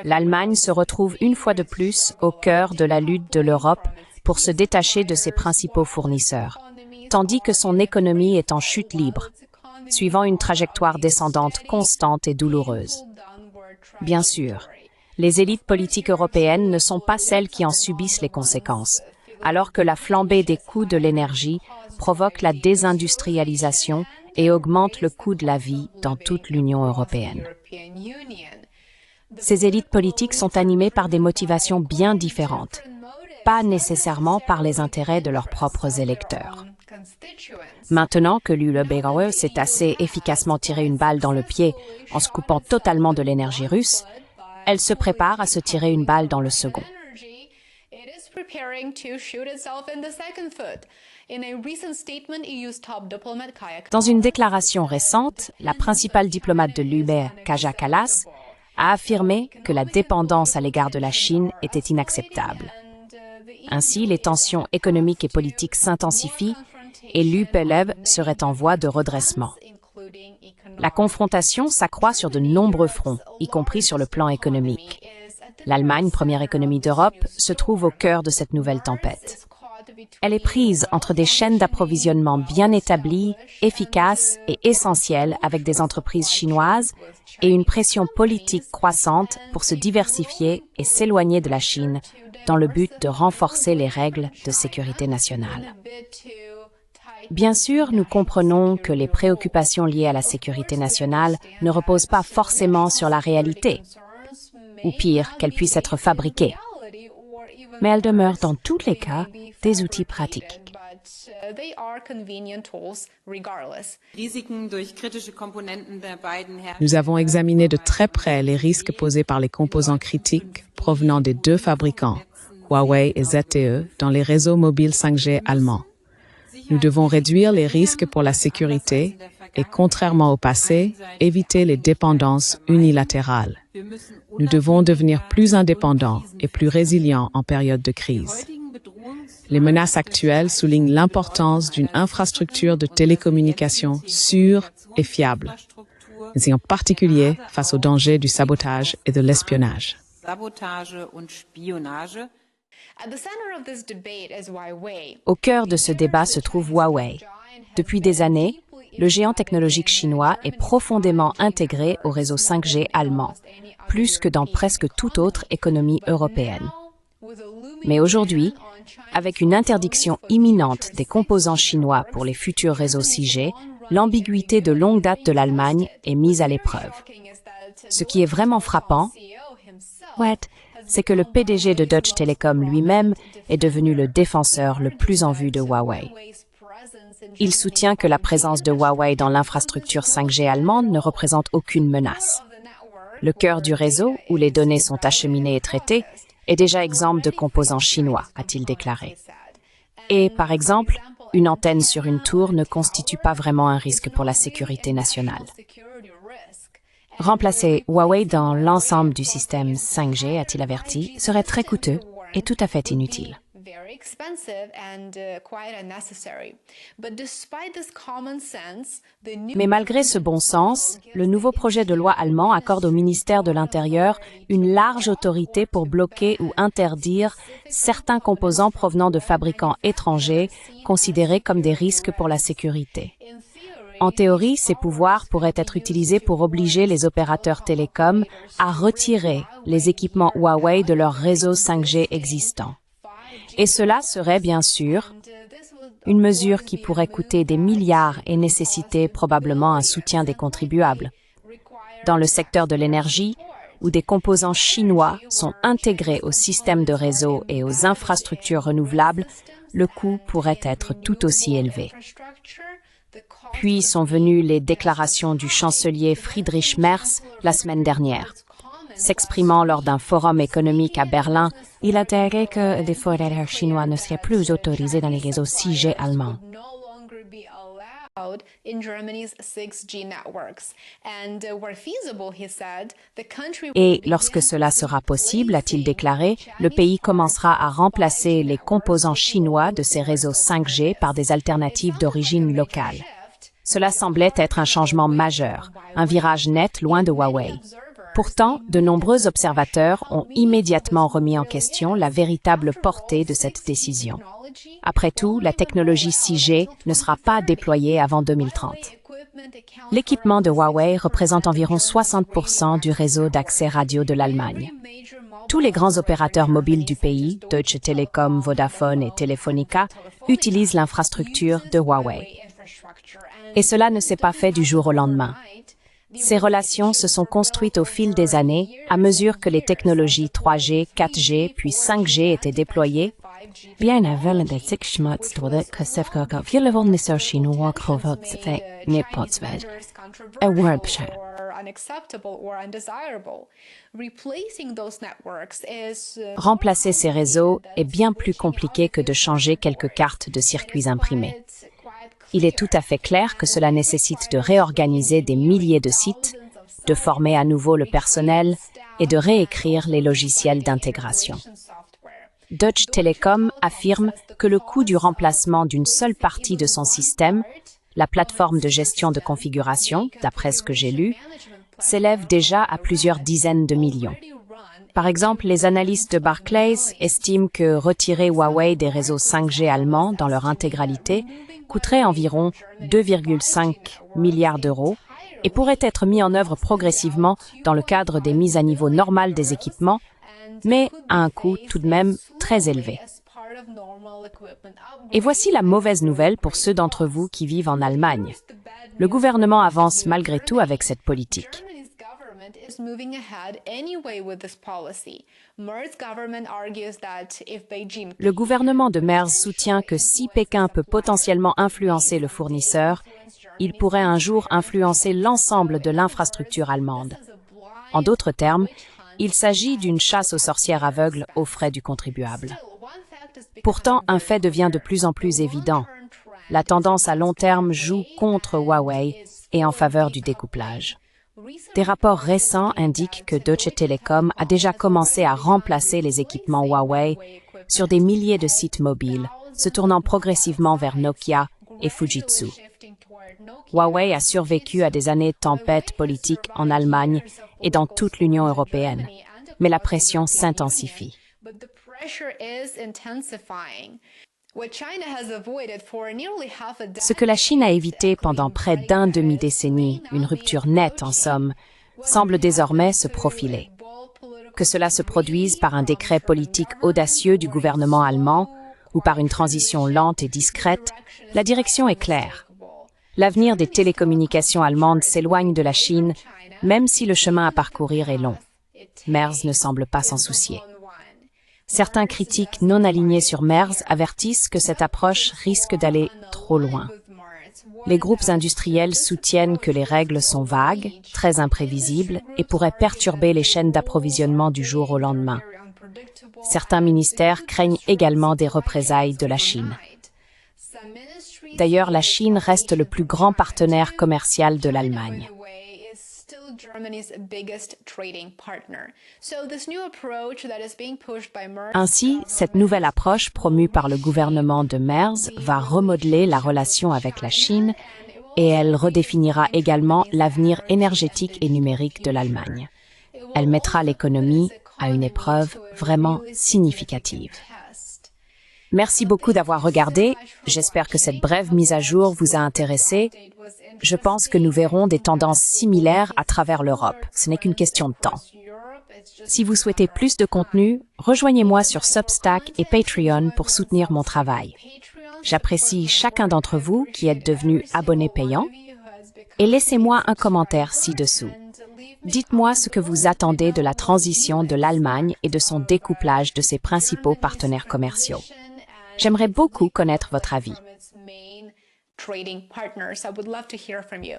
L'Allemagne se retrouve une fois de plus au cœur de la lutte de l'Europe pour se détacher de ses principaux fournisseurs, tandis que son économie est en chute libre, suivant une trajectoire descendante constante et douloureuse. Bien sûr, les élites politiques européennes ne sont pas celles qui en subissent les conséquences, alors que la flambée des coûts de l'énergie provoque la désindustrialisation et augmente le coût de la vie dans toute l'Union européenne. Ces élites politiques sont animées par des motivations bien différentes, pas nécessairement par les intérêts de leurs propres électeurs. Maintenant que l'ULBGAUE s'est assez efficacement tiré une balle dans le pied en se coupant totalement de l'énergie russe, elle se prépare à se tirer une balle dans le second. Dans une déclaration récente, la principale diplomate de l'UE, Kaja Kallas, a affirmé que la dépendance à l'égard de la Chine était inacceptable. Ainsi, les tensions économiques et politiques s'intensifient et l'UPLEV serait en voie de redressement. La confrontation s'accroît sur de nombreux fronts, y compris sur le plan économique. L'Allemagne, première économie d'Europe, se trouve au cœur de cette nouvelle tempête. Elle est prise entre des chaînes d'approvisionnement bien établies, efficaces et essentielles avec des entreprises chinoises et une pression politique croissante pour se diversifier et s'éloigner de la Chine dans le but de renforcer les règles de sécurité nationale. Bien sûr, nous comprenons que les préoccupations liées à la sécurité nationale ne reposent pas forcément sur la réalité, ou pire, qu'elles puissent être fabriquées. Mais elles demeurent dans tous les cas des outils pratiques. Nous avons examiné de très près les risques posés par les composants critiques provenant des deux fabricants, Huawei et ZTE, dans les réseaux mobiles 5G allemands. Nous devons réduire les risques pour la sécurité et, contrairement au passé, éviter les dépendances unilatérales. Nous devons devenir plus indépendants et plus résilients en période de crise. Les menaces actuelles soulignent l'importance d'une infrastructure de télécommunications sûre et fiable, mais en particulier face aux dangers du sabotage et de l'espionnage. Au cœur de ce débat se trouve Huawei. Depuis des années, le géant technologique chinois est profondément intégré au réseau 5G allemand, plus que dans presque toute autre économie européenne. Mais aujourd'hui, avec une interdiction imminente des composants chinois pour les futurs réseaux 6G, l'ambiguïté de longue date de l'Allemagne est mise à l'épreuve. Ce qui est vraiment frappant, c'est que le PDG de Deutsche Telekom lui-même est devenu le défenseur le plus en vue de Huawei. Il soutient que la présence de Huawei dans l'infrastructure 5G allemande ne représente aucune menace. Le cœur du réseau, où les données sont acheminées et traitées, est déjà exempt de composants chinois, a-t-il déclaré. Et, par exemple, une antenne sur une tour ne constitue pas vraiment un risque pour la sécurité nationale. Remplacer Huawei dans l'ensemble du système 5G, a-t-il averti, serait très coûteux et tout à fait inutile. Mais malgré ce bon sens, le nouveau projet de loi allemand accorde au ministère de l'Intérieur une large autorité pour bloquer ou interdire certains composants provenant de fabricants étrangers considérés comme des risques pour la sécurité. En théorie, ces pouvoirs pourraient être utilisés pour obliger les opérateurs télécoms à retirer les équipements Huawei de leurs réseaux 5G existants. Et cela serait bien sûr une mesure qui pourrait coûter des milliards et nécessiter probablement un soutien des contribuables. Dans le secteur de l'énergie, où des composants chinois sont intégrés au système de réseau et aux infrastructures renouvelables, le coût pourrait être tout aussi élevé. Puis sont venues les déclarations du chancelier Friedrich Merz la semaine dernière. S'exprimant lors d'un forum économique à Berlin, il a déclaré que les fournisseurs chinois ne seraient plus autorisés dans les réseaux 6G allemands. Et lorsque cela sera possible, a-t-il déclaré, le pays commencera à remplacer les composants chinois de ces réseaux 5G par des alternatives d'origine locale. Cela semblait être un changement majeur, un virage net loin de Huawei. Pourtant, de nombreux observateurs ont immédiatement remis en question la véritable portée de cette décision. Après tout, la technologie 6G ne sera pas déployée avant 2030. L'équipement de Huawei représente environ 60% du réseau d'accès radio de l'Allemagne. Tous les grands opérateurs mobiles du pays, Deutsche Telekom, Vodafone et Telefonica, utilisent l'infrastructure de Huawei. Et cela ne s'est pas fait du jour au lendemain. Ces relations se sont construites au fil des années à mesure que les technologies 3G, 4G puis 5G étaient déployées. Bien avant det sikkerhetsmålet kasefkaka fjellevåndiser Kina krovet nepotsved. Wordbesked. Remplacer ces réseaux est bien plus compliqué que de changer quelques cartes de circuits imprimés. Il est tout à fait clair que cela nécessite de réorganiser des milliers de sites, de former à nouveau le personnel et de réécrire les logiciels d'intégration. Deutsche Telekom affirme que le coût du remplacement d'une seule partie de son système, la plateforme de gestion de configuration, d'après ce que j'ai lu, s'élève déjà à plusieurs dizaines de millions. Par exemple, les analystes de Barclays estiment que retirer Huawei des réseaux 5G allemands dans leur intégralité coûterait environ 2,5 milliards d'euros et pourrait être mis en œuvre progressivement dans le cadre des mises à niveau normales des équipements, mais à un coût tout de même très élevé. Et voici la mauvaise nouvelle pour ceux d'entre vous qui vivent en Allemagne. Le gouvernement avance malgré tout avec cette politique. Le gouvernement de Merz soutient que si Pékin peut potentiellement influencer le fournisseur, il pourrait un jour influencer l'ensemble de l'infrastructure allemande. En d'autres termes, il s'agit d'une chasse aux sorcières aveugles aux frais du contribuable. Pourtant, un fait devient de plus en plus évident. La tendance à long terme joue contre Huawei et en faveur du découplage. Des rapports récents indiquent que Deutsche Telekom a déjà commencé à remplacer les équipements Huawei sur des milliers de sites mobiles, se tournant progressivement vers Nokia et Fujitsu. Huawei a survécu à des années de tempête politique en Allemagne et dans toute l'Union européenne, mais la pression s'intensifie. Ce que la Chine a évité pendant près d'un demi-décennie, une rupture nette en somme, semble désormais se profiler. Que cela se produise par un décret politique audacieux du gouvernement allemand ou par une transition lente et discrète, la direction est claire. L'avenir des télécommunications allemandes s'éloigne de la Chine, même si le chemin à parcourir est long. Merz ne semble pas s'en soucier. Certains critiques non alignés sur Merz avertissent que cette approche risque d'aller trop loin. Les groupes industriels soutiennent que les règles sont vagues, très imprévisibles et pourraient perturber les chaînes d'approvisionnement du jour au lendemain. Certains ministères craignent également des représailles de la Chine. D'ailleurs, la Chine reste le plus grand partenaire commercial de l'Allemagne. Ainsi, cette nouvelle approche promue par le gouvernement de Merz va remodeler la relation avec la Chine et elle redéfinira également l'avenir énergétique et numérique de l'Allemagne. Elle mettra l'économie à une épreuve vraiment significative. Merci beaucoup d'avoir regardé. J'espère que cette brève mise à jour vous a intéressé. Je pense que nous verrons des tendances similaires à travers l'Europe. Ce n'est qu'une question de temps. Si vous souhaitez plus de contenu, rejoignez-moi sur Substack et Patreon pour soutenir mon travail. J'apprécie chacun d'entre vous qui êtes devenus abonnés payants et laissez-moi un commentaire ci-dessous. Dites-moi ce que vous attendez de la transition de l'Allemagne et de son découplage de ses principaux partenaires commerciaux. J'aimerais beaucoup connaître votre avis. Trading partners. I would love to hear from you.